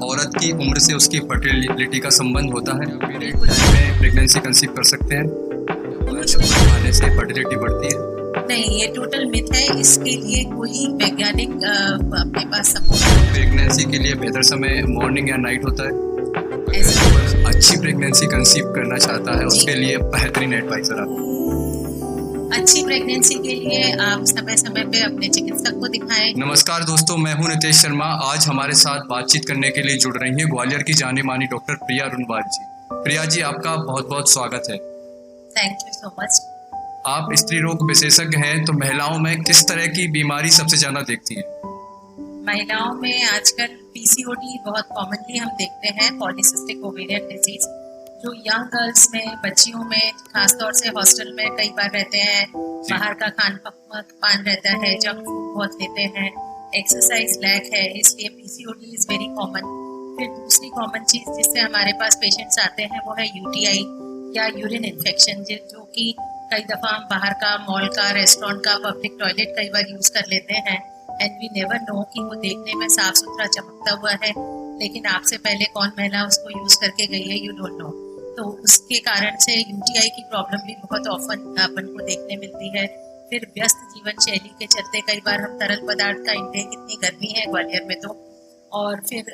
औरत की उम्र से उसकी फर्टिलिटी का संबंध होता है? पीरियड टाइम में प्रेगनेंसी कंसीव कर सकते हैं? खाने से फर्टिलिटी बढ़ती है? नहीं, ये टोटल मिथ है। इसके लिए कोई वैज्ञानिक अपने पास सपोर्ट। प्रेगनेंसी के लिए बेहतर समय मॉर्निंग या नाइट होता है? ऐसा अच्छी प्रेगनेंसी कंसीव करना चाहता है उसके लिए बेहतरीन एडवाइजर आप? अच्छी प्रेगनेंसी के लिए आप समय समय पे अपने चिकित्सक को दिखाएं। नमस्कार दोस्तों, मैं हूं नितेश शर्मा। आज हमारे साथ बातचीत करने के लिए जुड़ रही हैं ग्वालियर की जानी मानी डॉक्टर प्रिया रुनवाल जी। प्रिया जी, आपका बहुत बहुत स्वागत है। Thank you so much. आप स्त्री रोग विशेषज्ञ हैं, तो महिलाओं में किस तरह की बीमारी सबसे ज्यादा देखती हैं? महिलाओं में आजकल पीसीओडी बहुत कॉमनली हम देखते हैं, पॉलीसिस्टिक ओवेरियन डिजीज, जो यंग गर्ल्स में, बच्चियों में, खासतौर से हॉस्टल में कई बार रहते हैं, बाहर का खान पान रहता है, जंक फूड बहुत लेते हैं, एक्सरसाइज लैक है, इसलिए पीसीओडी इज वेरी कॉमन। फिर दूसरी कॉमन चीज जिससे हमारे पास पेशेंट्स आते हैं वो है यूटीआई या यूरिन इन्फेक्शन, जो कि कई दफा हम बाहर का, मॉल का, रेस्टोरेंट का पब्लिक टॉयलेट कई बार यूज कर लेते हैं एंड वी नेवर नो कि वो देखने में साफ सुथरा चमकता हुआ है, लेकिन आपसे पहले कौन महिला उसको यूज करके गई है, यू डोंट नो। तो उसके कारण से यूटीआई की प्रॉब्लम भी बहुत ऑफन अपन को देखने मिलती है। फिर व्यस्त जीवन शैली के चलते कई बार हम तरल पदार्थ का इंटेक, इतनी गर्मी है ग्वालियर में तो, और फिर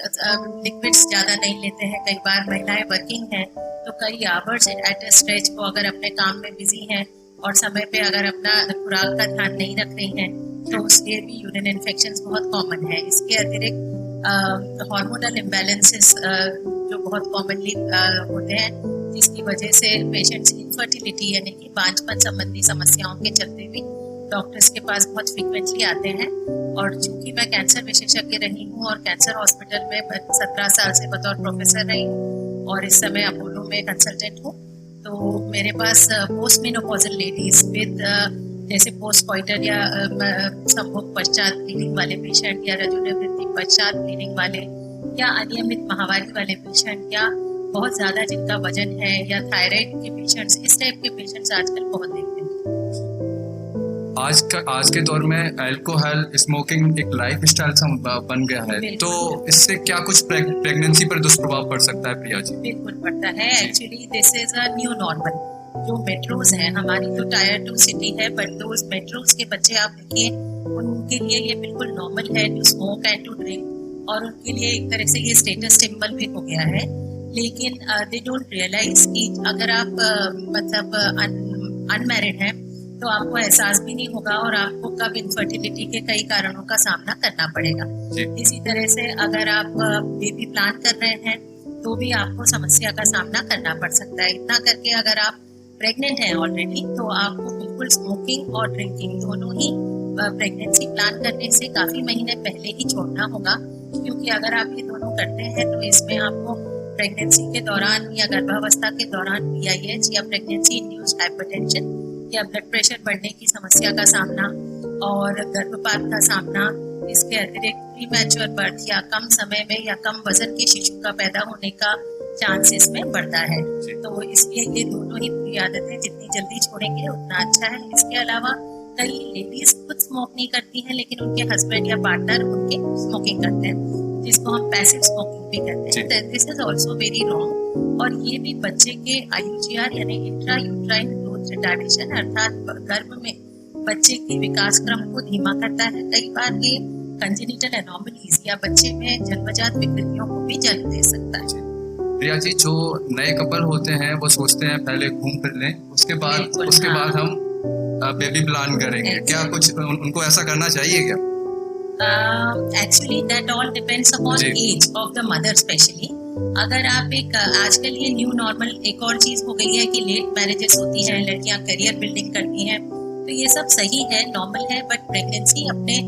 लिक्विड्स ज़्यादा नहीं लेते हैं। कई बार महिलाएं वर्किंग हैं तो कई आवर्स एट ए स्ट्रेच को अगर अपने काम में बिजी हैं और समय पे अगर अपना खुराक का ध्यान नहीं रख रही हैं तो उसके भी यूरिन इन्फेक्शंस बहुत कॉमन है। इसके अतिरिक्त हार्मोनल इम्बैलेंसेस जो बहुत कॉमनली होते हैं, जिसकी वजह से पेशेंट्स इनफर्टिलिटी यानी कि बांझपन संबंधी समस्याओं के चलते भी डॉक्टर्स के पास बहुत फ्रीक्वेंटली आते हैं। और चूंकि मैं कैंसर विशेषज्ञ रही हूँ और कैंसर हॉस्पिटल में 17 साल से बतौर प्रोफेसर रही हूँ और इस समय अपोलो में कंसल्टेंट हूँ, तो मेरे पास पोस्ट मेनोपॉजल लेडीज विद जैसे पोस्ट क्वाइटर या संभोग पश्चात ब्लीडिंग वाले पेशेंट या रजोनिवृत्ति पश्चात ब्लीडिंग वाले या अनियमित माहवारी वाले पेशेंट या बहुत ज्यादा जिनका वजन है या थायराइड के पेशेंट्स, इस टाइप के पेशेंट्स आजकल बहुत देखते हैं। आज के दौर में अल्कोहल, स्मोकिंग एक लाइफ स्टाइल बन गया है, तो इससे क्या कुछ प्रेगनेंसी पर दुष्प्रभाव पड़ सकता है प्रिया जी? बिल्कुल पड़ता है। Actually this is a new normal. जो मेट्रोज हैं, हमारी तो टायर 2 सिटी है, बट दोज मेट्रोज के बच्चे आप देखिए, उनके लिए ये बिल्कुल नॉर्मल है to smoke and to drink, और उनके लिए एक तरह से ये स्टेटस सिंबल भी हो गया है। लेकिन दे डोंट रियलाइज कि अगर आप मतलब अनमैरिड हैं तो आपको एहसास भी नहीं होगा और आपको कब इनफर्टिलिटी के कई कारणों का सामना करना पड़ेगा। इसी तरह से अगर आप बेबी प्लान कर रहे हैं तो भी आपको समस्या का सामना करना पड़ सकता है। इतना करके अगर आप प्रेग्नेंट हैं ऑलरेडी तो आपको बिल्कुल स्मोकिंग और ड्रिंकिंग दोनों ही प्रेगनेंसी प्लान करने से काफी महीने पहले ही छोड़ना होगा, क्योंकि अगर आप ये दोनों करते हैं तो इसमें आपको प्रेगनेंसी के दौरान या गर्भावस्था के दौरान PIH या प्रेगनेंसी इंड्यूस्ड हाइपरटेंशन या ब्लड प्रेशर बढ़ने की समस्या का सामना और गर्भपात का सामना, इसके अतिरिक्त प्रीमैच्योर बर्थ या कम समय में या कम वजन के शिशु का पैदा होने का चांसेस में बढ़ता है। तो इसलिए ये दोनों ही बुरी आदतें जितनी जल्दी छोड़ेंगे उतना अच्छा है। इसके अलावा कई लेडीज खुद स्मोक नहीं करती हैं, लेकिन उनके हस्बैंड या पार्टनर उनके स्मोकिंग करते हैं, जिसको हम पैसिव स्मोकिंग भी कहते हैं। This is also very wrong. और ये भी बच्चे के IUGR यानी इंट्रा यूट्राइन ग्रोथ रिटार्डेशन, अर्थात गर्भ में बच्चे के विकास क्रम को धीमा करता है। कई बार ये कंजेनिटल एनोमलीज या बच्चे में जन्मजात विकृतियों को भी जन्म दे सकता है। प्रिया जी, जो नए कपल होते हैं वो सोचते हैं पहले घूम फिर लें, उसके बाद हम बेबी प्लान करेंगे, क्या कुछ उनको ऐसा करना चाहिए क्या? Actually that all depends upon age of the mother specially. अगर आप एक आजकल ये न्यू नॉर्मल एक और चीज हो गई है कि लेट मैरिजेस होती हैं, लड़कियां करियर बिल्डिंग करती हैं, तो ये सब सही है, नॉर्मल है, बट प्रेगनेंसी अपने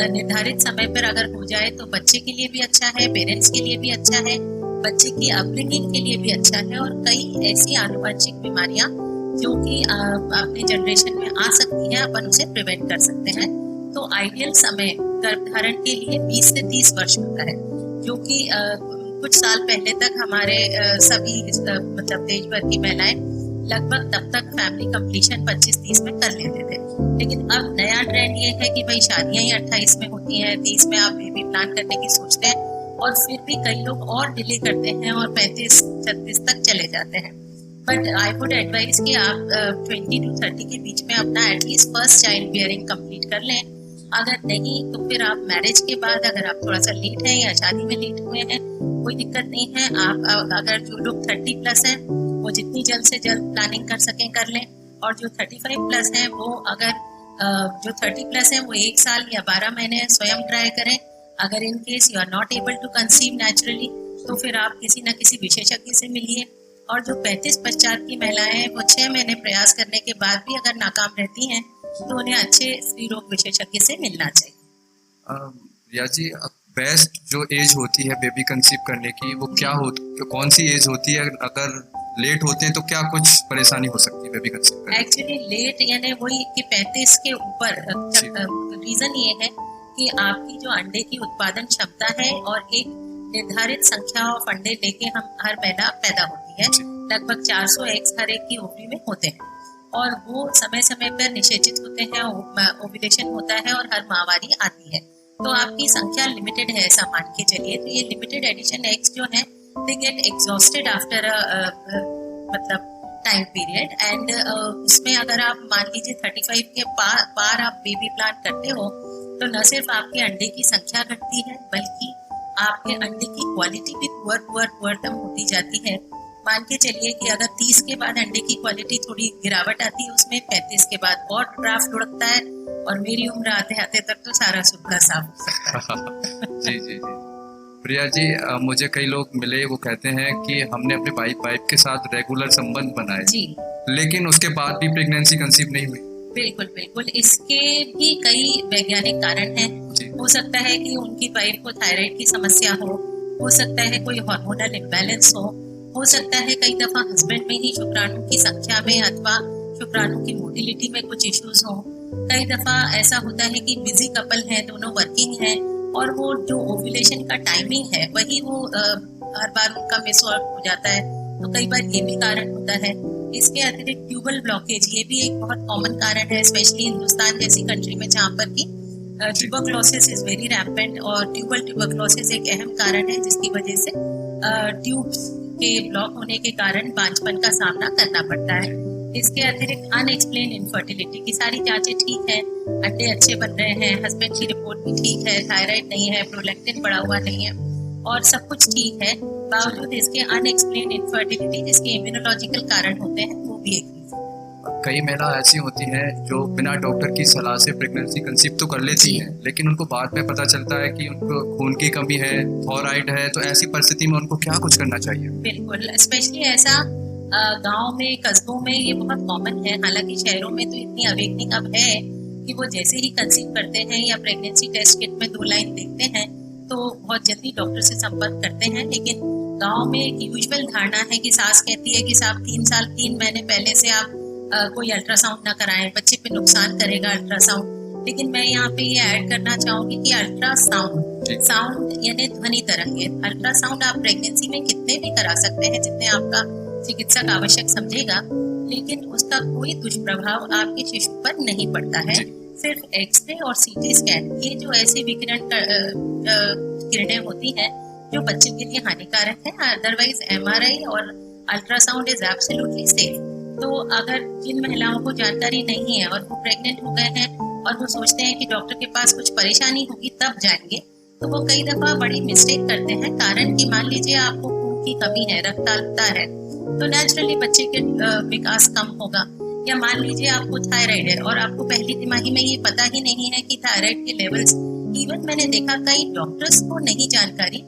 निर्धारित समय पर अगर हो जाए तो बच्चे के लिए भी अच्छा है, पेरेंट्स के लिए भी अच्छा है, बच्चे की अपब्रिंगिंग के लिए भी अच्छा है। और कई ऐसी आनुवंशिक बीमारियां जो कि अपने जनरेशन में आ सकती हैं, अपन उसे प्रिवेंट कर सकते हैं। तो आइडियल समय गर्भधारण के लिए 20 से 30 वर्ष होता है, जो कि कुछ साल पहले तक हमारे सभी मतलब देश भर की महिलाएं लगभग तब तक फैमिली कंप्लीशन 25-30 में कर लेते थे। लेकिन अब नया ट्रेंड ये है कि भाई शादियां ही 28 में होती हैं, 30 में आप बेबी प्लान करने की सोचते हैं, और फिर भी कई लोग और डिले करते हैं और 35-36 तक चले जाते हैं। बट आई वुड एडवाइज कि आप 20 to 30 के बीच में अपना at least first child bearing complete कर लें। अगर नहीं तो फिर आप मैरिज के बाद अगर आप थोड़ा सा लेट हैं या शादी में लेट हुए हैं, कोई दिक्कत नहीं है। आप अगर जो लोग 30+ हैं वो जितनी जल्द से जल्द प्लानिंग कर सकें कर लें, और जो 35+ हैं वो अगर जो 30+ हैं वो 1 साल या 12 महीने स्वयं ट्राई करें। अगर in case you are not able to conceive naturally तो फिर आप किसी न किसी विशेषज्ञ से मिलिए। और जो 35 पश्चात की महिलाएं हैं वो 6 महीने प्रयास करने के बाद भी अगर नाकाम रहती हैं तो उन्हें अच्छे स्त्री रोग विशेषज्ञ से मिलना चाहिए। रिया जी, बेस्ट जो एज होती है बेबी कंसीव करने की वो क्या होती, कौन सी एज होती है? अगर लेट होते हैं तो क्या कुछ परेशानी हो सकती है बेबी कंसीव करने? एक्चुअली लेट यानी वही कि 35 के ऊपर रीजन ये है कि आपकी जो अंडे की उत्पादन क्षमता है और एक निर्धारित संख्या ऑफ अंडे लेके हम हर महिला पैदा होती है, लगभग 400 एग्स हर एक की ओवरी में होते हैं और वो समय समय पर निषेचित होते हैं, ओव्यूलेशन होता है और हर माहवारी आती है। तो आपकी संख्या लिमिटेड है ऐसा मान के चलिए। तो ये लिमिटेड एडिशन एग्स जो है दे गेट एग्जॉस्टेड आफ्टर मतलब टाइम पीरियड एंड उसमें अगर आप मान लीजिए 35 के पार आप बेबी प्लान करते हो तो न सिर्फ आपके अंडे की संख्या घटती है बल्कि आपके अंडे की क्वालिटी भी पुअरतम होती जाती है। मान के चलिए कि अगर 30 के बाद अंडे की क्वालिटी थोड़ी गिरावट आती है उसमें, 35 के बाद और ड्राफ्ट लुढ़कता है और मेरी उम्र आते आते तक तो सारा सुपड़ा साफ हो सकता है। जी जी जी। प्रिया जी, मुझे कई लोग मिले वो कहते हैं कि हमने अपने वाइफ के साथ रेगुलर संबंध बनाए जी, लेकिन उसके बाद भी प्रेगनेंसी कंसीव नहीं हुई। बिल्कुल बिल्कुल, इसके भी कई वैज्ञानिक कारण हैं। हो सकता है कि उनकी वाइफ को थायराइड की समस्या हो सकता है कोई हार्मोनल इम्बैलेंस हो सकता है कई दफा हस्बैंड में ही शुक्राणु की संख्या में अथवा शुक्राणु की मोटिलिटी में कुछ इश्यूज हो। कई दफा ऐसा होता है कि बिजी कपल है, दोनों वर्किंग है और वो जो ओव्यूलेशन का टाइमिंग है वही वो हर बार उनका मिस हो जाता है, तो कई बार ये भी कारण होता है। इसके अतिरिक्त ट्यूबल ब्लॉकेज ये भी एक बहुत कॉमन कारण है, स्पेशली हिंदुस्तान जैसी कंट्री में जहाँ पर की ट्यूबरक्लोसिस इज वेरी रैम्पेंट और ट्यूबरक्लोसिस एक अहम कारण है जिसकी वजह से ट्यूब्स के ब्लॉक होने के कारण बांझपन का सामना करना पड़ता है। इसके अतिरिक्त अनएक्सप्लेन इनफर्टिलिटी की सारी जांचें ठीक है, अंडे अच्छे बन रहे हैं, हस्बैंड की रिपोर्ट भी ठीक है, थायराइड नहीं है, प्रोलैक्टिन बढ़ा हुआ नहीं है और सब कुछ ठीक है, बावजूद इसके अनएक्सप्लेन इनफर्टिलिटी जिसके इम्यूनोलॉजिकल कारण होते हैं वो भी एक कई महिला ऐसी होती हैं जो बिना डॉक्टर की सलाह से प्रेगनेंसी कंसीव तो कर लेती हैं, लेकिन उनको बाद में पता चलता है कि उनको खून की कमी है, थायराइड है, तो ऐसी परिस्थिति में उनको क्या कुछ करना चाहिए? बिल्कुल, स्पेशली ऐसा गांव में, कस्बों में ये बहुत कॉमन है। हालांकि शहरों में तो इतनी अवेकनिंग अब है कि वो जैसे ही कंसीव करते हैं या प्रेगनेंसी टेस्ट किट में 2 लाइन देखते हैं तो बहुत जल्दी डॉक्टर से संपर्क करते हैं। लेकिन गाँव में एक यूजुअल धारणा है कि सास कहती है कि साहब 3 महीने पहले से आप कोई अल्ट्रासाउंड ना कराएं, बच्चे पे नुकसान करेगा अल्ट्रासाउंड। लेकिन मैं यहाँ पे ये ऐड करना चाहूंगी कि अल्ट्रासाउंड यानी ध्वनि तरंगें, अल्ट्रासाउंड आप प्रेगनेंसी में कितने भी करा सकते हैं जितने आपका चिकित्सक आवश्यक समझेगा, लेकिन उसका कोई दुष्प्रभाव आपके शिशु पर नहीं पड़ता है। सिर्फ एक्सरे और सीटी स्कैन ये जो ऐसी विकिरण किरणें होती हैं जो बच्चे के लिए हानिकारक है, अदरवाइज MRI और अल्ट्रासाउंड इज एब्सोल्युटली सेफ। तो अगर जिन महिलाओं को जानकारी नहीं है और वो प्रेग्नेंट हो गए हैं और वो सोचते हैं कि डॉक्टर के पास कुछ परेशानी होगी तब जाएंगे, तो वो कई दफा बड़ी मिस्टेक करते हैं। कारण कि मान लीजिए आपको खून की कमी है, रक्ताल्पता है, तो नेचुरली बच्चे के विकास कम होगा। या मान लीजिए आपको थायराइड है और आपको पहली तिमाही में ये पता ही नहीं है कि थायराइड के लेवल्स, इवन मैंने देखा कई डॉक्टर्स को नहीं जानकारी,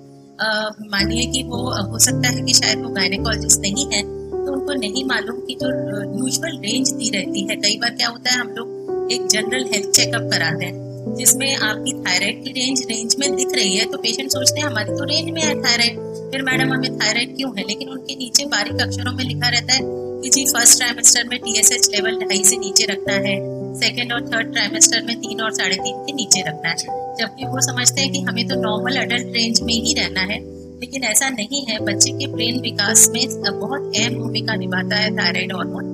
मानिए कि वो हो सकता है कि शायद वो गायनेकोलॉजिस्ट नहीं है तो उनको नहीं मालूम कि जो यूजुअल रेंज दी रहती है। कई बार क्या होता है हम लोग एक जनरल हेल्थ चेकअप कराते हैं जिसमें आपकी थायराइड की रेंज में दिख रही है, तो पेशेंट सोचते हैं हमारी तो रेंज में है थायराइड, फिर मैडम हमें थायराइड क्यों है, लेकिन उनके नीचे बारीक अक्षरों में लिखा रहता है कि जी फर्स्ट ट्राइमेस्टर में TSH लेवल 2.5 से नीचे रखना है, सेकेंड और थर्ड ट्राइमेस्टर में 3 और 3.5 के नीचे रखना है। जबकि वो समझते हैं कि हमें तो नॉर्मल अडल्ट रेंज में ही रहना है, लेकिन ऐसा नहीं है। बच्चे के ब्रेन विकास में बहुत अहम भूमिका निभाता है थायराइड हार्मोन,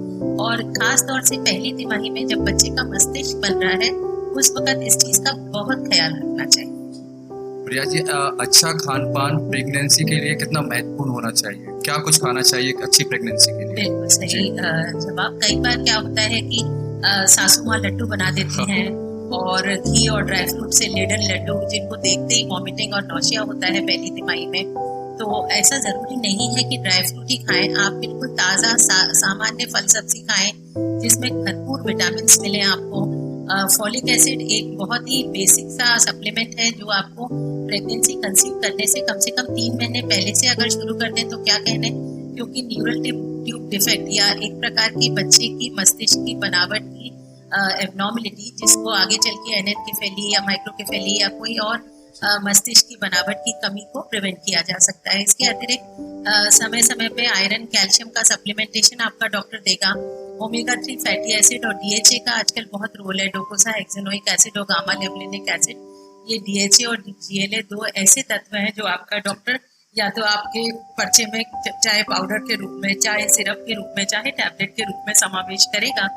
और खास तौर से पहली तिमाही में जब बच्चे का मस्तिष्क बन रहा है उस वक्त इस चीज का बहुत ख्याल रखना चाहिए। प्रिया जी, अच्छा खान पान प्रेगनेंसी के लिए कितना महत्वपूर्ण होना चाहिए? क्या कुछ खाना चाहिए एक अच्छी प्रेगनेंसी के लिए? बिल्कुल सही जवाब। कई बार क्या होता है कि सासू माँ लड्डू बना देती हैं और घी और ड्राई फ्रूट से लेडन लड्डू, जिनको देखते ही वॉमिटिंग और नौशिया होता है पहली तिमाही में। तो ऐसा जरूरी नहीं है कि ड्राई फ्रूट ही खाएं, आप बिल्कुल ताज़ा सामान्य फल सब्जी खाएं जिसमें भरपूर विटामिन मिले आपको। फॉलिक एसिड एक बहुत ही बेसिक सा सप्लीमेंट है जो आपको प्रेगनेंसी कंसीव करने से कम 3 महीने पहले से अगर शुरू कर दें तो क्या कहने, क्योंकि न्यूरल ट्यूब डिफेक्ट या एक प्रकार की बच्चे की मस्तिष्क की बनावट की एबनॉर्मलिटी, जिसको आगे चल के एनेनकेफेली या माइक्रोकेफेली या कोई और मस्तिष्क की बनावट की कमी को प्रिवेंट किया जा सकता है। इसके अतिरिक्त समय समय पे आयरन कैल्शियम का सप्लीमेंटेशन आपका डॉक्टर देगा। ओमेगा 3 फैटी एसिड और डीएचए का आजकल बहुत रोल है। डोकोसाहेक्सेनोइक एसिड और गामा लेवलिनिक एसिड, ये डीएचए और जीएलए 2 ऐसे तत्व हैं जो आपका डॉक्टर या तो आपके पर्चे में चाहे पाउडर के रूप में, चाहे सिरप के रूप में, चाहे टैबलेट के रूप में समावेश करेगा,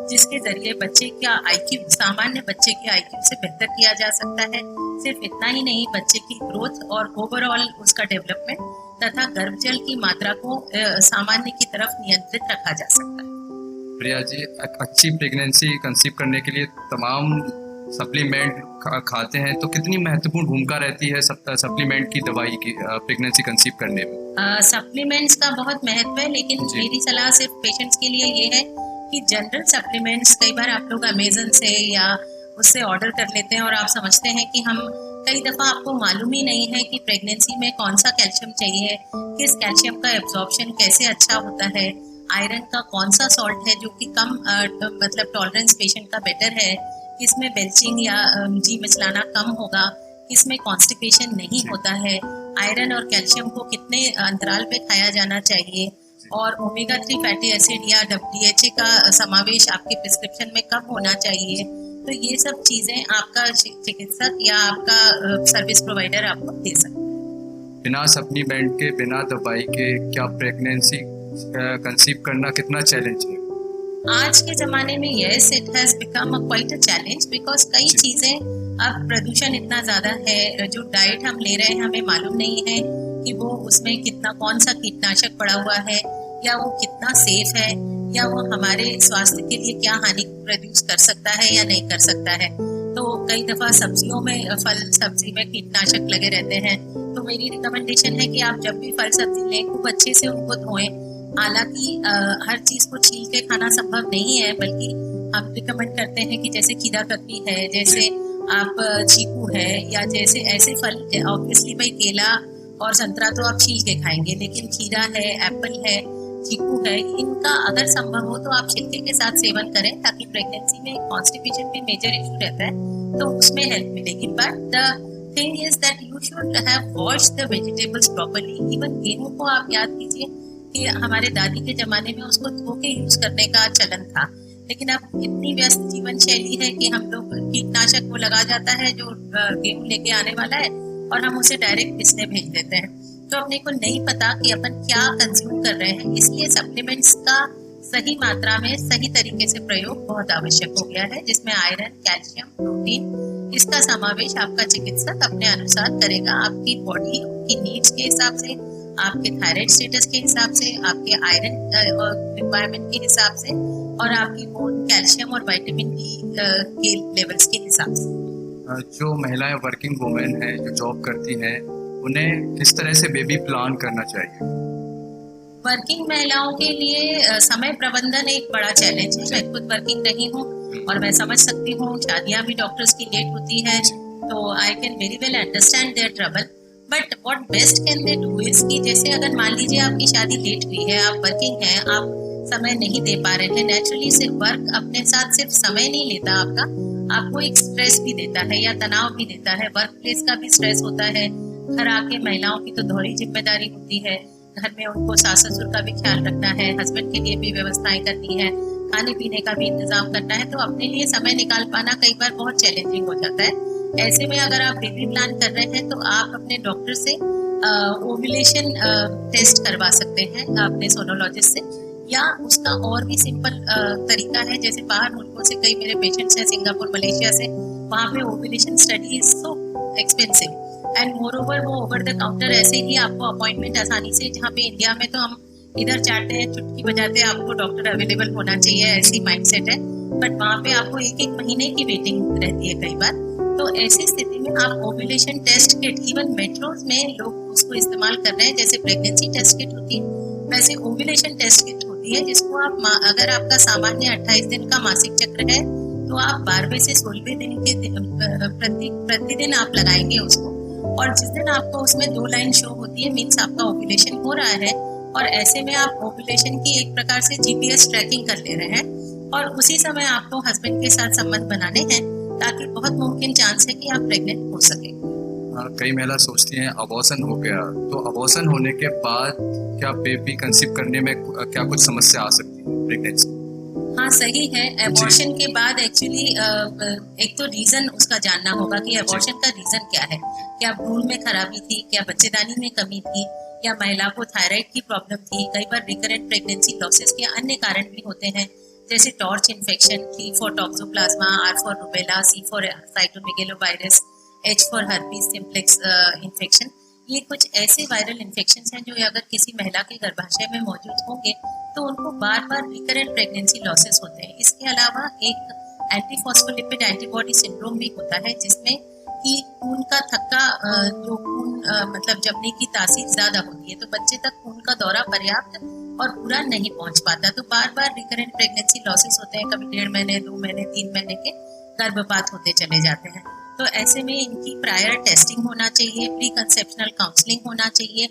जिसके जरिए बच्चे का आईक्यू, सामान्य बच्चे के आईक्यू से बेहतर किया जा सकता है। सिर्फ इतना ही नहीं, बच्चे की ग्रोथ और ओवरऑल उसका डेवलपमेंट तथा गर्भजल की मात्रा को सामान्य की तरफ नियंत्रित रखा जा सकता है। प्रिया जी, अच्छी प्रेगनेंसी कंसीव करने के लिए तमाम सप्लीमेंट खाते हैं, तो कितनी महत्वपूर्ण भूमिका रहती है सप्लीमेंट की दवाई की प्रेगनेंसी कंसीव करने में? सप्लीमेंट्स का बहुत महत्व है, लेकिन मेरी सलाह सिर्फ पेशेंट्स के लिए ये है कि जनरल सप्लीमेंट्स कई बार आप लोग अमेजन से या उससे ऑर्डर कर लेते हैं और आप समझते हैं कि हम कई दफ़ा आपको मालूम ही नहीं है कि प्रेगनेंसी में कौन सा कैल्शियम चाहिए, किस कैल्शियम का एब्जॉर्प्शन कैसे अच्छा होता है, आयरन का कौन सा सॉल्ट है जो कि कम मतलब टॉलरेंस पेशेंट का बेटर है, किसमें बेल्चिंग या जी मिचलाना कम होगा, किसमें कॉन्स्टिपेशन नहीं होता है, आयरन और कैल्शियम को कितने अंतराल पे खाया जाना चाहिए, और ओमेगा 3 फैटी एसिड या डीएचए का समावेश आपके प्रिस्क्रिप्शन में कब होना चाहिए। तो ये सब चीजें आपका चिकित्सक या आपका सर्विस प्रोवाइडर आपको दे सकता है। बिना सप्लीमेंट के, बिना दवाई के क्या प्रेगनेंसी कंसीव करना कितना चैलेंज है? आज के जमाने में yes, it has become a quite a challenge, because कई चीजें, अब प्रदूषण इतना ज्यादा है, जो डाइट हम ले रहे हैं हमें मालूम नहीं है कि वो उसमें कितना, कौन सा कीटनाशक पड़ा हुआ है, या वो कितना सेफ है, या वो हमारे स्वास्थ्य के लिए क्या हानि प्रोड्यूस कर सकता है या नहीं कर सकता है। तो कई दफा सब्जियों में, फल सब्जी में कीटनाशक लगे रहते हैं। तो मेरी रिकमेंडेशन है कि आप जब भी फल सब्जी लें खूब अच्छे से उनको धोएं। हालांकि हर चीज को छील के खाना संभव नहीं है, बल्कि हम रिकमेंड करते हैं कि जैसे खीरा ककड़ी है, जैसे आप चीकू है, या जैसे ऐसे फल, ऑब्वियसली भाई केला और संतरा तो आप छील के खाएंगे, लेकिन खीरा है, एप्पल है, चीकू है, इनका अगर संभव हो तो आप छिलके के साथ सेवन करें, ताकि प्रेगनेंसी में कॉन्स्टिपेशन भी मेजर इशू रहता है तो उसमें हेल्प मिलेगी। But the thing is that you should have washed the vegetables properly. Even गेहूं को आप याद कीजिए कि हमारे दादी के जमाने में उसको धो के यूज करने का चलन था, लेकिन अब इतनी व्यस्त जीवन शैली है कि हम लोग कीटनाशक वो लगा जाता है जो गेहूं लेके आने वाला है और हम उसे डायरेक्ट पिसने भेज देते हैं। तो अपने को नहीं पता कि अपन क्या कंज्यूम कर रहे हैं, इसलिए सप्लीमेंट्स का सही मात्रा में सही तरीके से प्रयोग बहुत आवश्यक हो गया है, जिसमें आयरन, कैल्शियम, प्रोटीन, इसका समावेश आपका चिकित्सक अपने अनुसार करेगा, आपकी बॉडी की नीड्स के हिसाब से, आपके थायराइड स्टेटस के हिसाब से, आपके आयरन रिक्वायरमेंट के हिसाब से, और आपकी बोन कैल्शियम और विटामिन डी के लेवल्स के हिसाब से। जो महिलाएं वर्किंग वुमेन हैं, जो जॉब करती हैं, उन्हें किस तरह से बेबी प्लान करना चाहिए? वर्किंग महिलाओं के लिए समय प्रबंधन एक बड़ा चैलेंज है। मैं खुद वर्किंग रही हूँ और मैं समझ सकती हूँ, शादियाँ भी डॉक्टर्स की लेट होती है, तो I can very well understand their trouble. But what best can they do is कि जैसे अगर मान लीजिए आपकी शादी लेट हुई है, आप वर्किंग हैं, आप समय नहीं दे पा रहे हैं, नेचुरली सिर्फ वर्क अपने साथ सिर्फ समय नहीं लेता आपको एक स्ट्रेस भी देता है या तनाव भी देता है। वर्क प्लेस का भी स्ट्रेस होता है, घर आके महिलाओं की तो दोहरी जिम्मेदारी होती है, घर में उनको सास ससुर का भी ख्याल रखना है, हस्बैंड के लिए भी व्यवस्थाएं करनी है, खाने पीने का भी इंतजाम करना है, तो अपने लिए समय निकाल पाना कई बार बहुत चैलेंजिंग हो जाता है। ऐसे में अगर आप बेबी प्लान कर रहे हैं तो आप अपने डॉक्टर से ओव्यूलेशन टेस्ट करवा सकते हैं, अपने सोनोलॉजिस्ट से, या उसका और भी सिंपल तरीका है, जैसे बाहर मुल्कों से कई मेरे पेशेंट्स हैं, सिंगापुर, मलेशिया से, वहाँ पे ovulation study is so expensive, and more over वो ओवर द काउंटर ऐसे ही आपको अपॉइंटमेंट आसानी से, जहाँ पे इंडिया में तो हम इधर चाहते हैं चुटकी बजाते आपको डॉक्टर अवेलेबल होना चाहिए, ऐसी माइंडसेट है, बट वहाँ पे आपको 1-1 महीने की वेटिंग रहती है कई बार। तो ऐसी स्थिति में आप ovulation test kit, even metros में लोग उसको इस्तेमाल कर रहे हैं, जैसे प्रेगनेंसी टेस्ट किट होती है वैसे ओव्यूलेशन टेस्ट किट होती है, जिसको आप अगर आपका सामान्य 28 दिन का मासिक चक्र है तो आप 12वें से 16वें दिन के प्रतिदिन आप लगाएंगे उसको, और जिस दिन आपको उसमें 2 लाइन शो होती है मीन्स आपका ओव्यूलेशन हो रहा है, और ऐसे में आप ओव्यूलेशन की एक प्रकार से जीपीएस ट्रैकिंग कर ले रहे हैं, और उसी समय आपको हस्बैंड के साथ संबंध बनाने हैं ताकि बहुत मुमकिन चांस है कि आप प्रेग्नेंट हो सके। कई महिला सोचती हैं अबॉर्शन हो गया, तो अबॉर्शन होने के बाद क्या बेबी कंसीव करने में क्या कुछ समस्या आ सकती है प्रेगनेंसी? हाँ सही है, अबॉर्शन के बाद एक्चुअली एक तो रीजन उसका जानना होगा कि अबॉर्शन का रीजन क्या है। क्या भ्रूण में खराबी थी, क्या बच्चेदानी में कमी थी, या महिला को थायराइड की प्रॉब्लम थी। कई बार रिकरेंट प्रेगनेंसी लॉसेस के अन्य कारण भी होते हैं, जैसे torch infection, T for toxoplasma, R for rubella, C for cytomegalovirus, H for herpes simplex infection. ये कुछ ऐसे वायरल इन्फेक्शन हैं जो अगर किसी महिला के गर्भाशय में मौजूद होंगे तो उनको बार बार रिकरेंट प्रेगनेंसी लॉसेस होते हैं। इसके अलावा एक एंटीफॉस्फोलिपिड एंटीबॉडी सिंड्रोम भी होता है, जिसमें कि खून का थक्का, जो खून मतलब जमने की तासीर ज्यादा होती है, तो बच्चे तक खून का दौरा पर्याप्त और पूरा नहीं पहुंच पाता, तो बार बार रिकरेंट प्रेगनेंसी लॉसेस होते हैं। कभी 1.5 महीने, 2 महीने, 3 महीने के गर्भपात होते चले जाते हैं। तो ऐसे में इनकी प्रायर टेस्टिंग होना चाहिए, प्री कंसेप्शनल काउंसलिंग होना चाहिए।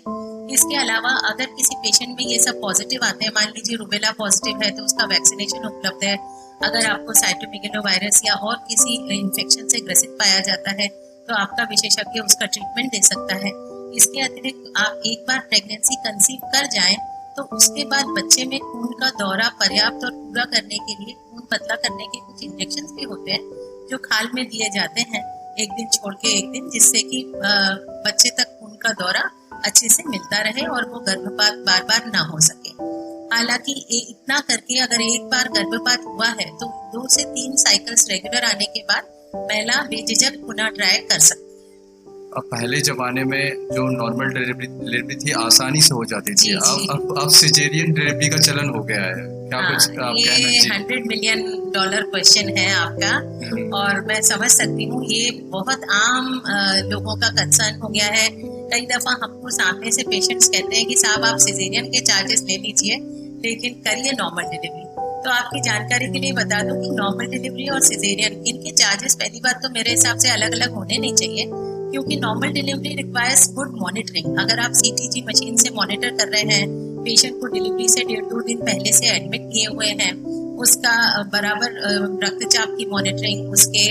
इसके अलावा अगर किसी पेशेंट में ये सब पॉजिटिव आते हैं, मान लीजिए रूबेला पॉजिटिव है तो उसका वैक्सीनेशन उपलब्ध है। अगर आपको साइटोमेगालोवायरस या और किसी इन्फेक्शन से ग्रसित पाया जाता है तो आपका विशेषज्ञ उसका ट्रीटमेंट दे सकता है। इसके अतिरिक्त आप एक बार प्रेगनेंसी कंसीव कर जाएं तो उसके बाद बच्चे में खून का दौरा पर्याप्त और पूरा करने के लिए खून पतला करने के कुछ इंजेक्शन भी होते हैं जो खाल में दिए जाते हैं, एक दिन छोड़ के एक दिन, जिससे कि बच्चे तक खून का दौरा अच्छे से मिलता रहे और वो गर्भपात बार बार ना हो सके। हालांकि इतना करके अगर एक बार गर्भपात हुआ है तो 2 से 3 साइकिल्स रेगुलर आने के बाद महिला बेझिझक पुनः ट्राई कर सकती है। अब पहले जमाने में जो नॉर्मल डिलीवरी थी आसानी से हो जाती थी, अब सिजेरियन डिलीवरी का चलन हो गया है, क्या कुछ आप ये $100 मिलियन क्वेश्चन है आपका, और मैं समझ सकती हूँ ये बहुत आम लोगों का कंसर्न हो गया है। कई दफा हमको सामने से पेशेंट्स कहते हैं कि साहब आप सिजेरियन के चार्जेस ले लीजिए लेकिन करिए नॉर्मल डिलीवरी। तो आपकी जानकारी के लिए बता दूं कि नॉर्मल डिलीवरी और सिजेरियन, इनके चार्जेस पहली बात तो मेरे हिसाब से अलग अलग होने नहीं चाहिए, क्योंकि normal delivery requires good monitoring. अगर आप CTG मशीन से मॉनिटर कर रहे हैं, पेशेंट को डिलीवरी से 1.5-2 दिन पहले से एडमिट किए हुए हैं, उसका बराबर रक्तचाप की मॉनिटरिंग, उसके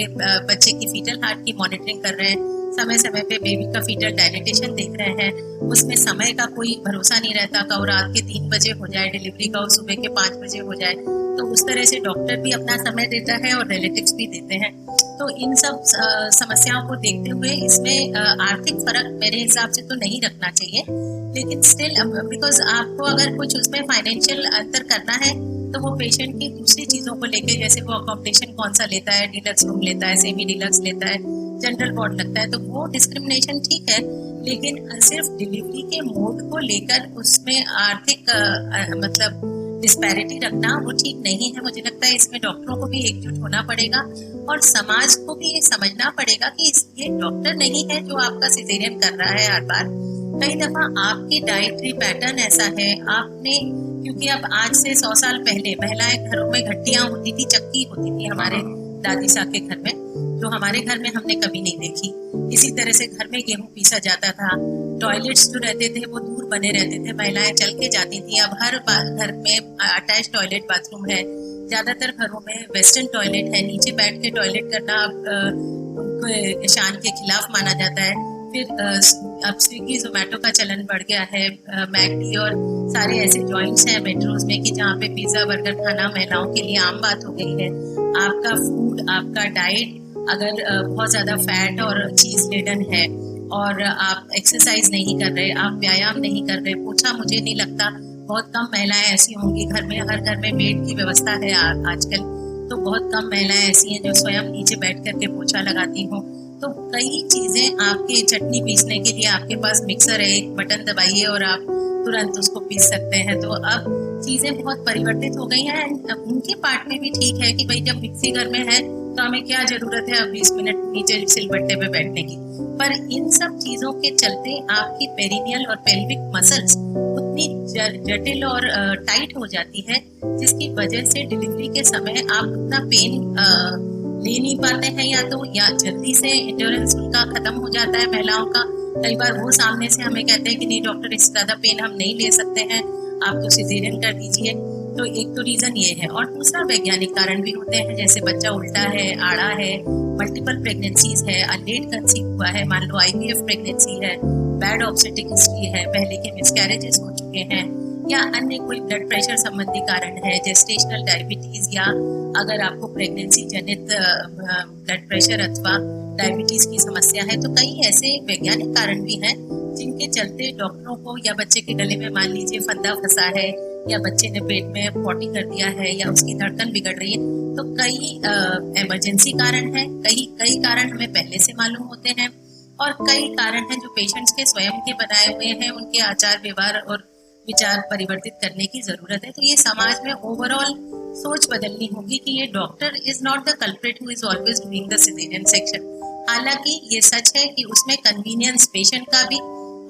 बच्चे की फीटल हार्ट की मॉनिटरिंग कर रहे हैं, समय समय पे बेबी का फीटल डायलिटेशन देख रहे हैं, उसमें समय का कोई भरोसा नहीं रहता, कब रात के 3 बजे हो जाए डिलीवरी का, सुबह के 5 बजे हो जाए, तो उस तरह से डॉक्टर भी अपना समय देता है और रिलेटिव्स भी देते हैं। तो इन सब समस्याओं को देखते हुए इसमें आर्थिक फर्क मेरे हिसाब से तो नहीं रखना चाहिए, लेकिन स्टिल बिकॉज आपको अगर कुछ उसमें फाइनेंशियल अंतर करना है तो वो पेशेंट की दूसरी चीजों को लेके, जैसे वो अकोमोडेशन कौन सा लेता है, डिलक्स रूम लेता है, सेमी डिलक्स लेता है, जनरल वार्ड लगता है, तो वो डिस्क्रिमिनेशन ठीक है, लेकिन सिर्फ डिलीवरी के मोड को लेकर उसमें आर्थिक मतलब डिस्पैरिटी रखना वो ठीक नहीं है। मुझे लगता है इसमें डॉक्टरों को भी एकजुट होना पड़ेगा और समाज को भी ये समझना पड़ेगा कि ये डॉक्टर नहीं है जो आपका सिजेरियन कर रहा है हर बार। कई दफा आपकी डाइटरी पैटर्न ऐसा है, आपने, क्योंकि अब आज से 100 साल पहले महिलाएं घरों में घट्टियां होती थी, चक्की होती थी हमारे दादी साहब के घर में, जो हमारे घर में हमने कभी नहीं देखी। इसी तरह से घर में गेहूं पीसा जाता था, टॉयलेट्स जो रहते थे वो दूर बने रहते थे, महिलाएं चल के जाती थी। अब हर घर में अटैच टॉयलेट बाथरूम है, ज्यादातर घरों में वेस्टर्न टॉयलेट है, नीचे बैठ के टॉयलेट करना उनको शान के खिलाफ माना जाता है। फिर अब स्विगी जोमेटो का चलन बढ़ गया है, मैकडी और सारे ऐसे जॉइंट्स हैं मेट्रोज में कि जहाँ पे पिज्जा बर्गर खाना महिलाओं के लिए आम बात हो गई है। आपका फूड, आपका डाइट अगर बहुत ज्यादा फैट और चीज लेडन है और आप एक्सरसाइज नहीं कर रहे, आप व्यायाम नहीं कर रहे, पोछा मुझे नहीं लगता, बहुत कम महिलाएं ऐसी होंगी घर में, हर घर में मेड की व्यवस्था है आजकल, तो बहुत कम महिलाएं ऐसी हैं जो स्वयं नीचे बैठ करके पोछा लगाती हों। तो कई चीजें आपके चटनी पीसने के लिए आपके पास मिक्सर है, एक बटन दबाइए और आप तुरंत उसको पीस सकते हैं। तो अब चीजें बहुत परिवर्तित हो गई हैं। उनके पार्ट में भी ठीक है कि भाई जब मिक्सी घर में है तो हमें क्या जरूरत है अब 20 मिनट नीचे सिलबट्टे पे बैठने की। पर इन सब चीजों के चलते आपकी पेरिनियल और पेल्विक मसल्स उतनी जटिल और टाइट हो जाती है, जिसकी वजह से डिलीवरी के समय आप उतना पेन ले नहीं पाते हैं, या जल्दी से इंड्योरेंस उनका खत्म हो जाता है महिलाओं का। कई बार वो सामने से हमें कहते हैं कि नहीं डॉक्टर, इससे ज्यादा पेन हम नहीं ले सकते हैं, आप तो सिजेरियन कर दीजिए। तो एक तो रीजन ये है, और दूसरा वैज्ञानिक कारण भी होते हैं, जैसे बच्चा उल्टा है, आड़ा है, मल्टीपल प्रेगनेंसीज है, अनलेट कंसीव हुआ है, मान लो IVF प्रेगनेंसी है, बैड ऑब्स्टेट्रिक हिस्ट्री है, पहले के मिसकैरेजेस हो चुके हैं, या अन्य कोई ब्लड प्रेशर संबंधी कारण है, जेस्टेशनल डायबिटीज, या अगर आपको प्रेगनेंसी जनित ब्लड प्रेशर अथवा डायबिटीज की समस्या है। तो कई ऐसे वैज्ञानिक कारण भी हैं जिनके चलते डॉक्टरों को, या बच्चे के गले में मान लीजिए फंदा फंसा है, या बच्चे ने पेट में पॉटी कर दिया है, या उसकी धड़कन बिगड़ रही है, तो कई इमरजेंसी कारण है, कई कारण हमें पहले से मालूम होते हैं, और कई कारण हैं जो पेशेंट्स के स्वयं के बनाए हुए हैं, उनके आचार व्यवहार और विचार परिवर्तित करने की जरूरत है। तो ये समाज में ओवरऑल सोच बदलनी होगी कि ये doctor is not the culprit who is always doing the caesarean section. हालांकि ये सच है कि उसमें कन्वीनियंस पेशेंट का भी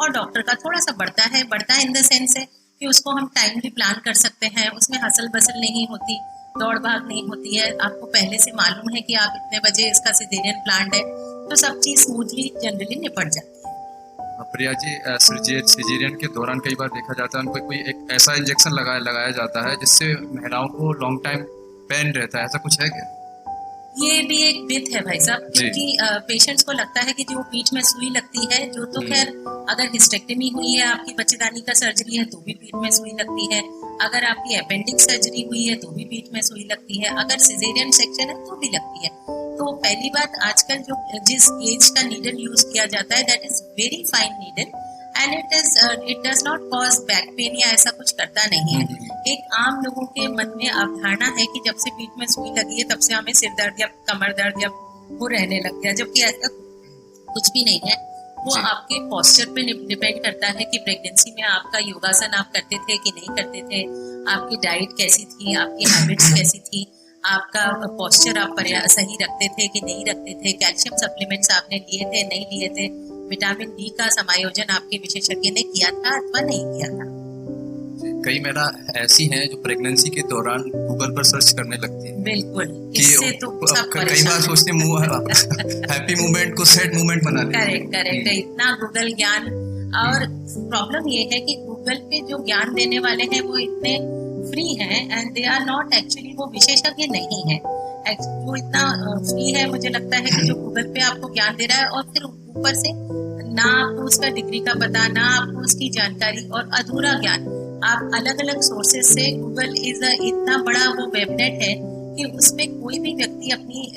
और डॉक्टर का थोड़ा सा बढ़ता है इन द सेंस है कि उसको हम टाइमली प्लान कर सकते हैं, उसमें हसल बसल नहीं होती, दौड़ भाग नहीं होती है, आपको पहले से मालूम है कि आप इतने बजे इसका सिजेरियन प्लान है, तो सब चीज स्मूथली जनरली निपट जाती है। प्रिया जी, सिजेरियन के दौरान कई बार देखा जाता है उनको कोई एक ऐसा इंजेक्शन लगाया जाता है जिससे महिलाओं को लॉन्ग टाइम पेन रहता है, ऐसा कुछ है क्या? ये भी एक मिथ है भाई साहब, क्योंकि पेशेंट्स को लगता है कि जो पीठ में सुई लगती है, जो तो खैर अगर हिस्टेक्टमी हुई है, आपकी बच्चेदानी का सर्जरी है तो भी पीठ में सुई लगती है, अगर आपकी अपेंडिक्स सर्जरी हुई है तो भी पीठ में सुई लगती है, अगर सिजेरियन सेक्शन है तो भी लगती है। तो पहली बात, आजकल जो जिस एज का नीडल यूज किया जाता है that is very fine needle, and it does not cause back pain या ऐसा कुछ करता नहीं है। एक आम लोगों के मन में अवधारणा है कि जब से पीठ में सुई लगी है तब से हमें सिर दर्द या कमर दर्द या वो रहने लग गया, जबकि ऐसा कुछ भी नहीं है। वो आपके पोस्चर पे डिपेंड करता है कि प्रेगनेंसी में आपका योगासन आप करते थे कि नहीं करते थे, आपकी डाइट कैसी थी, आपकी हैबिट्स कैसी थी, आपका पोस्चर आप सही रखते थे कि नहीं रखते थे, कैल्शियम सप्लीमेंट्स आपने लिए थे नहीं लिए थे, विटामिन डी का समायोजन आपके विशेषज्ञ ने किया था अथवा नहीं किया था। कई महिला ऐसी हैं जो प्रेगनेंसी के दौरान गूगल पर सर्च करने लगती हैं। बिल्कुल, इससे तो सब कई बार सोचते हैप्पी मूवमेंट को सैड मूवमेंट बना देते। करेक्ट, इतना गूगल ज्ञान। और प्रॉब्लम ये है कि गूगल पे जो ज्ञान देने वाले हैं वो इतने फ्री हैं, and they are not actually, वो विशेषज्ञ नहीं है। वो इतना फ्री है, मुझे लगता है कि जो गूगल पे आपको ज्ञान दे रहा है, और फिर ऊपर से ना आपको उसका डिग्री का पता, ना आपको उसकी जानकारी, और अधूरा ज्ञान। आप अलग अलग सोर्सेज से, गूगल इतना बड़ा वो वेबनेट है कि उसमें कोई भी व्यक्ति अपनी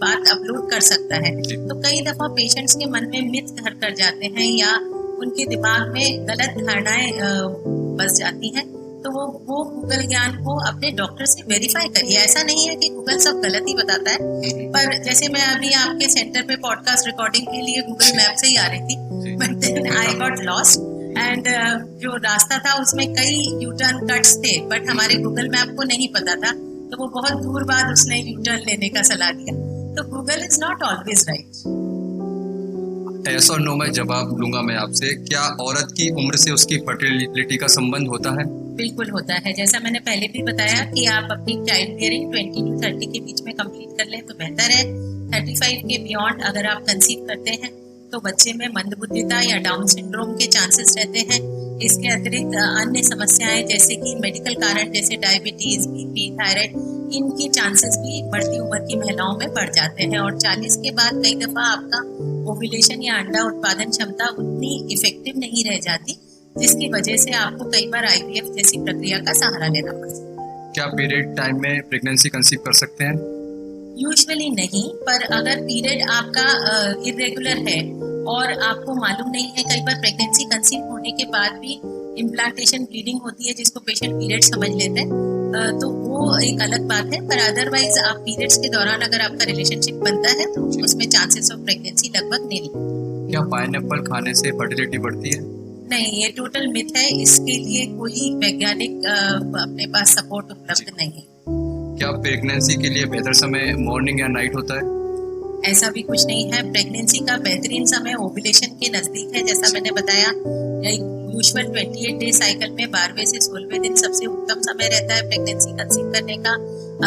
बात अपलोड कर सकता है। तो कई दफा पेशेंट्स के मन में मिथ घर कर जाते हैं, या उनके दिमाग में गलत धारणाएं बस जाती हैं। तो वो गूगल ज्ञान को अपने डॉक्टर से वेरीफाई करिए। ऐसा नहीं है कि गूगल सब गलत ही बताता है, पर जैसे मैं अभी आपके सेंटर पे पॉडकास्ट रिकॉर्डिंग के लिए गूगल मैप से ही आ रही थी, but then I got lost, and जो रास्ता था उसमें कई यू टर्न कट्स थे, बट हमारे गूगल मैप को नहीं पता था, तो वो बहुत दूर बाद उसने यू टर्न लेने का सलाह दिया। तो Google is not always right. Yes और नो में जवाब लूंगा मैं आपसे। क्या औरत की उम्र से उसकी फर्टिलिटी का संबंध होता है? बिल्कुल होता है। जैसा मैंने पहले भी बताया कि आप अपनी चाइल्ड बियरिंग 20 to 30 के बीच में कंप्लीट कर लें तो बेहतर है। 35 के बियॉन्ड अगर आप कंसीव करते हैं तो बच्चे में मंदबुद्धिता या डाउन सिंड्रोम के चांसेस रहते हैं। इसके अतिरिक्त अन्य समस्याएं जैसे कि मेडिकल कारण जैसे डायबिटीज, बीपी, थायराइड, इनकी चांसेस भी बढ़ती उम्र की महिलाओं में बढ़ जाते हैं। और 40 के बाद कई दफा आपका ओव्यूलेशन या अंडा उत्पादन क्षमता उतनी इफेक्टिव नहीं रह जाती, जिसकी वजह से आपको कई बार IVF जैसी प्रक्रिया का सहारा लेना पड़ता है। क्या पीरियड टाइम में प्रेगनेंसी कंसीव कर सकते हैं? यूजुअली नहीं, पर अगर पीरियड आपका इरेगुलर है और आपको मालूम नहीं है, कई बार प्रेगनेंसी कंसीव होने के बाद भी इम्प्लांटेशन ब्लीडिंग होती है जिसको पेशेंट पीरियड समझ लेते हैं, तो वो एक अलग बात है, पर अदरवाइज आप पीरियड्स के दौरान अगर आपका रिलेशनशिप बनता है तो उसमें चांसेस ऑफ प्रेगनेंसी लगभग नील। क्या पाइनएप्पल खाने से फर्टिलिटी बढ़ती है? नहीं, ये टोटल मिथ है, इसके लिए कोई वैज्ञानिक अपने पास सपोर्ट उपलब्ध नहीं है। क्या प्रेगनेंसी के लिए बेहतर समय मॉर्निंग या नाइट होता है? ऐसा भी कुछ नहीं है। प्रेगनेंसी का बेहतरीन समय ओव्यूलेशन के नजदीक है, जैसा मैंने बताया। यूजुअल 28 डे साइकिल में 12वें से 16वें दिन सबसे उत्तम समय रहता है प्रेगनेंसी कंसीव करने का।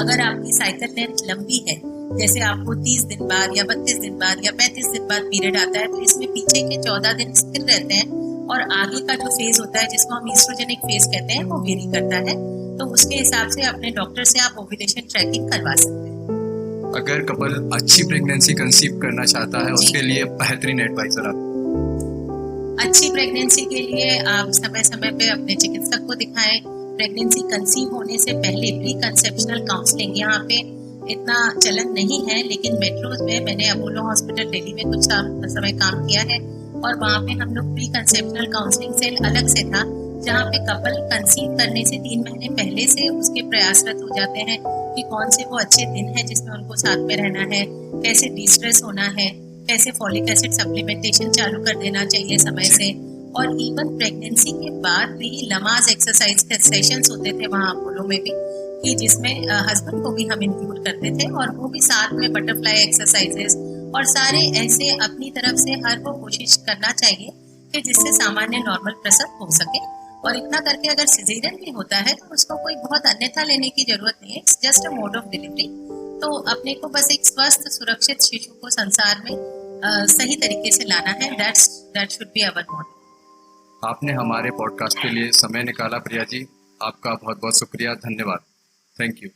अगर आपकी साइकिल लेंथ लंबी है, जैसे आपको 30 दिन बाद या 32 दिन बाद या 35 दिन बाद पीरियड आता है, तो इसमें पीछे के 14 दिन स्थिर रहते हैं और आगे का जो फेज होता है जिसको हम ईस्ट्रोजेनिक फेज कहते हैं वो वेरी करता है। तो उसके हिसाब से अपने डॉक्टर से आप ओव्यूलेशन ट्रैकिंग करवा सकते हैं। अगर कपल अच्छी प्रेगनेंसी कंसीव करना चाहता है उसके लिए बेहतरीन एडवाइजर आप? अच्छी प्रेगनेंसी के लिए आप समय समय पे अपने चिकित्सक को दिखाएं। प्रेगनेंसी कंसीव होने से पहले प्री कंसेप्शनल काउंसलिंग यहाँ पे इतना चलन नहीं है, लेकिन मेट्रोज में मैंने अपोलो हॉस्पिटल दिल्ली में कुछ समय काम किया है और वहाँ पे हम लोग प्री कंसेप्शनल काउंसलिंग सेल अलग से था, जहाँ पे कपल कंसीव करने से 3 महीने पहले से उसके प्रयासरत हो जाते हैं कि कौन से वो अच्छे दिन है जिसमें उनको साथ में रहना है, कैसे डिस्ट्रेस होना है, कैसे फॉलिक एसिड सप्लीमेंटेशन चालू कर देना चाहिए समय से। और इवन प्रेगनेंसी के बाद भी लमाज एक्सरसाइज के सेशंस होते थे वहाँ अपोलो में भी, कि जिसमें हस्बैंड को भी हम इंक्लूड करते थे और वो भी साथ में बटरफ्लाई एक्सरसाइजेस और सारे ऐसे अपनी तरफ से हर वो कोशिश करना चाहिए कि जिससे सामान्य नॉर्मल प्रसव हो सके। और इतना करके अगर सिजेरियन भी होता है तो उसको कोई बहुत अन्यथा लेने की जरूरत नहीं है, it's just a mode of delivery. तो अपने को बस एक स्वस्थ सुरक्षित शिशु को संसार में सही तरीके से लाना है, that should be our motive. आपने हमारे पॉडकास्ट के लिए समय निकाला प्रिया जी, आपका बहुत बहुत शुक्रिया, धन्यवाद, थैंक यू।